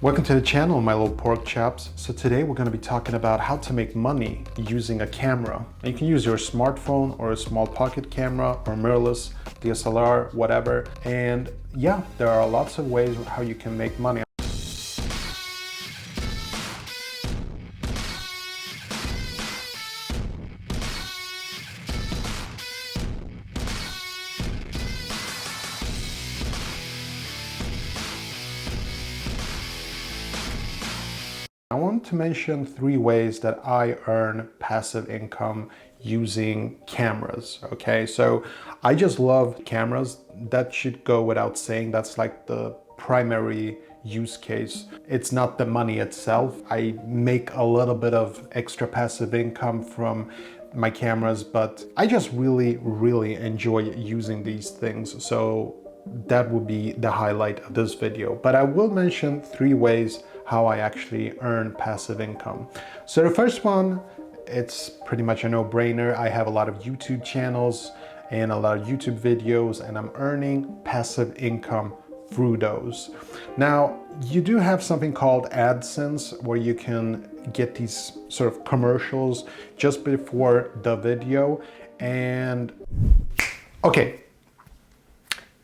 Welcome to the channel, my little pork chops. So today we're going to be talking about how to make money using a camera. You can use your smartphone or a small pocket camera or mirrorless, DSLR, whatever. And yeah, there are lots of ways how you can make money. I want to mention 3 ways that I earn passive income using cameras. Okay, so I just love cameras. That should go without saying. That's like the primary use case. It's not the money itself. I make a little bit of extra passive income from my cameras, but I just really enjoy using these things. So that would be the highlight of this video. But I will mention 3 ways how I actually earn passive income. So the first one, it's pretty much a no-brainer. I have a lot of YouTube channels and a lot of YouTube videos, and I'm earning passive income through those. Now, you do have something called Adsense where you can get these sort of commercials just before the video. And okay,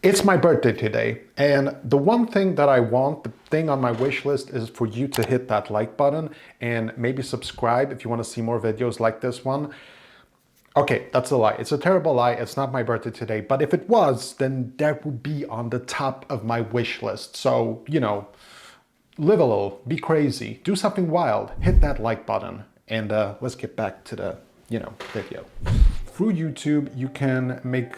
it's my birthday today, and the one thing that I want, the thing on my wish list, is for you to hit that like button and maybe subscribe if you want to see more videos like this one. Okay, that's a lie. It's a terrible lie. It's not my birthday today, but if it was, then that would be on the top of my wish list. So, you know, live a little, be crazy, do something wild, hit that like button, and let's get back to the, video. Through YouTube, you can make,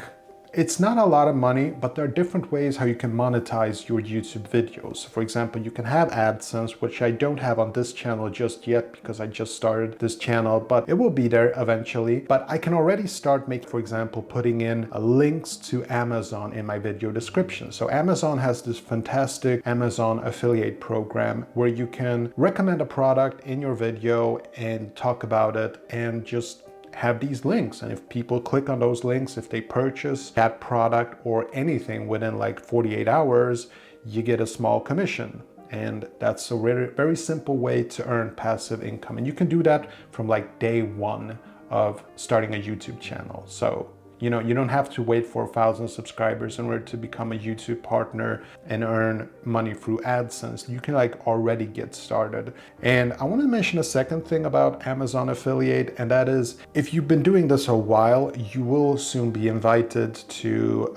it's not a lot of money, but there are different ways how you can monetize your YouTube videos. For example, you can have AdSense, which I don't have on this channel just yet because I just started this channel, but it will be there eventually. But I can already start making, for example, putting in links to Amazon in my video description. So Amazon has this fantastic Amazon affiliate program where you can recommend a product in your video and talk about it and just have these links, and if people click on those links, if they purchase that product or anything within like 48 hours, you get a small commission. And that's a very simple way to earn passive income, and you can do that from like day one of starting a YouTube channel. So you don't have to wait for 1,000 subscribers in order to become a YouTube partner and earn money through AdSense. You can like already get started. And I want to mention a second thing about Amazon affiliate, and that is, if you've been doing this a while, you will soon be invited to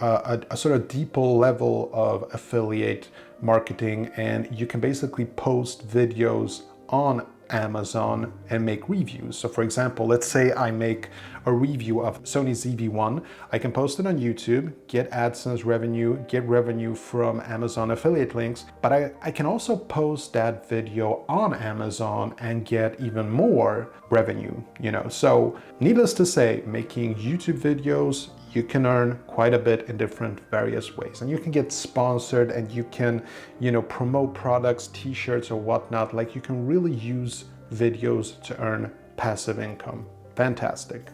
a sort of deeper level of affiliate marketing, and you can basically post videos on Amazon and make reviews. So for example, let's say I make a review of Sony ZV-1. I can post it on YouTube, get AdSense revenue, get revenue from Amazon affiliate links, but I can also post that video on Amazon and get even more revenue, So needless to say, making YouTube videos, you can earn quite a bit in different various ways, and you can get sponsored, and you can, promote products, t-shirts or whatnot. Like, you can really use videos to earn passive income. Fantastic.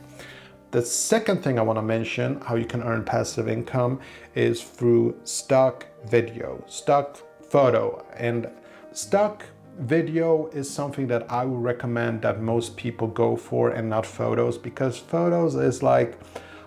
The second thing I want to mention, how you can earn passive income, is through stock video, stock photo. And stock video is something that I would recommend that most people go for, and not photos, because photos is like,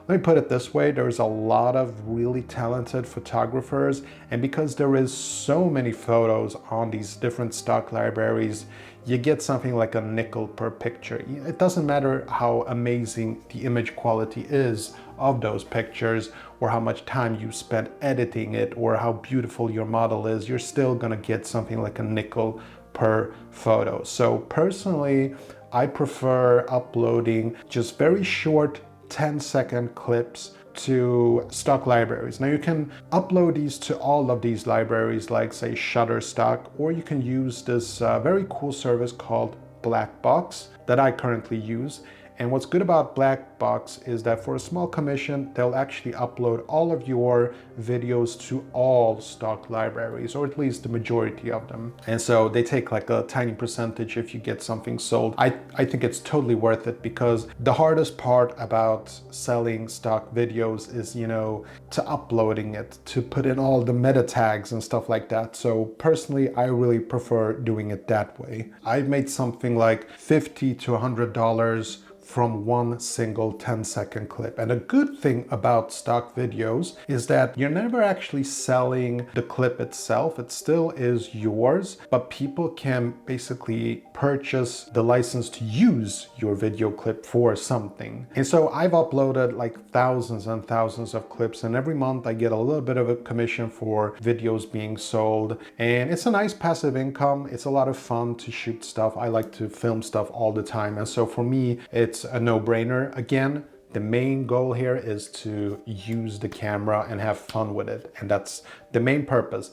let me put it this way, there's a lot of really talented photographers, and because there is so many photos on these different stock libraries, you get something like a nickel per picture. It doesn't matter how amazing the image quality is of those pictures, or how much time you spent editing it, or how beautiful your model is, you're still gonna get something like a nickel per photo. So personally, I prefer uploading just very short 10-second clips to stock libraries. Now you can upload these to all of these libraries, like say Shutterstock, or you can use this very cool service called Black Box that I currently use. And what's good about Blackbox is that for a small commission, they'll actually upload all of your videos to all stock libraries, or at least the majority of them. And so they take like a tiny percentage if you get something sold. I think it's totally worth it, because the hardest part about selling stock videos is, you know, to uploading it, to put in all the meta tags and stuff like that. So personally, I really prefer doing it that way. I've made something like $50 to $100 from one single 10-second clip. And a good thing about stock videos is that you're never actually selling the clip itself. It still is yours, but people can basically purchase the license to use your video clip for something. And so I've uploaded like thousands and thousands of clips, and every month I get a little bit of a commission for videos being sold. And it's a nice passive income. It's a lot of fun to shoot stuff. I like to film stuff all the time. And so for me, it's a no-brainer. Again, the main goal here is to use the camera and have fun with it. And that's the main purpose.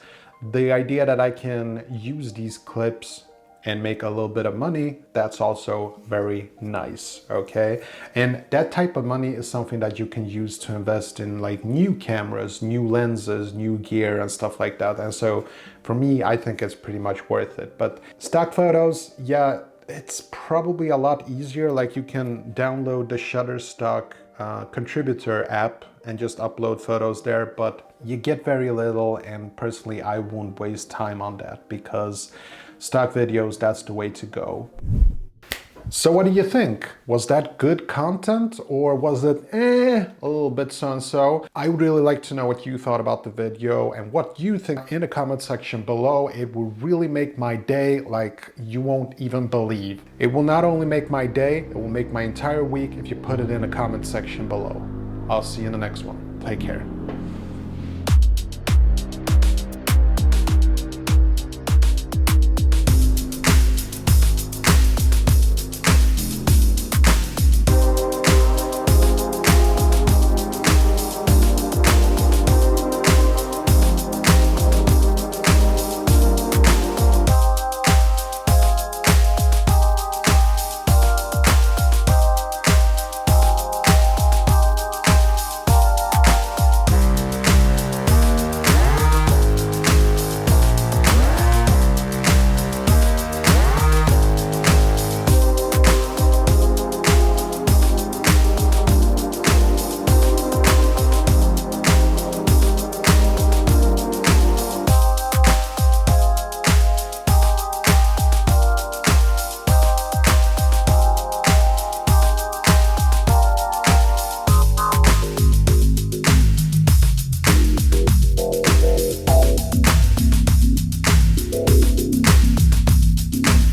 The idea that I can use these clips and make a little bit of money, that's also very nice, okay? And that type of money is something that you can use to invest in like new cameras, new lenses, new gear and stuff like that. And so for me, I think it's pretty much worth it. But stock photos, yeah, it's probably a lot easier. Like you can download the Shutterstock contributor app and just upload photos there, but you get very little, and personally I won't waste time on that, because stock videos, that's the way to go. So what do you think? Was that good content, or was it a little bit so-and-so? I would really like to know what you thought about the video and what you think in the comment section below. It will really make my day like you won't even believe. It will not only make my day, it will make my entire week if you put it in the comment section below. I'll see you in the next one. Take care.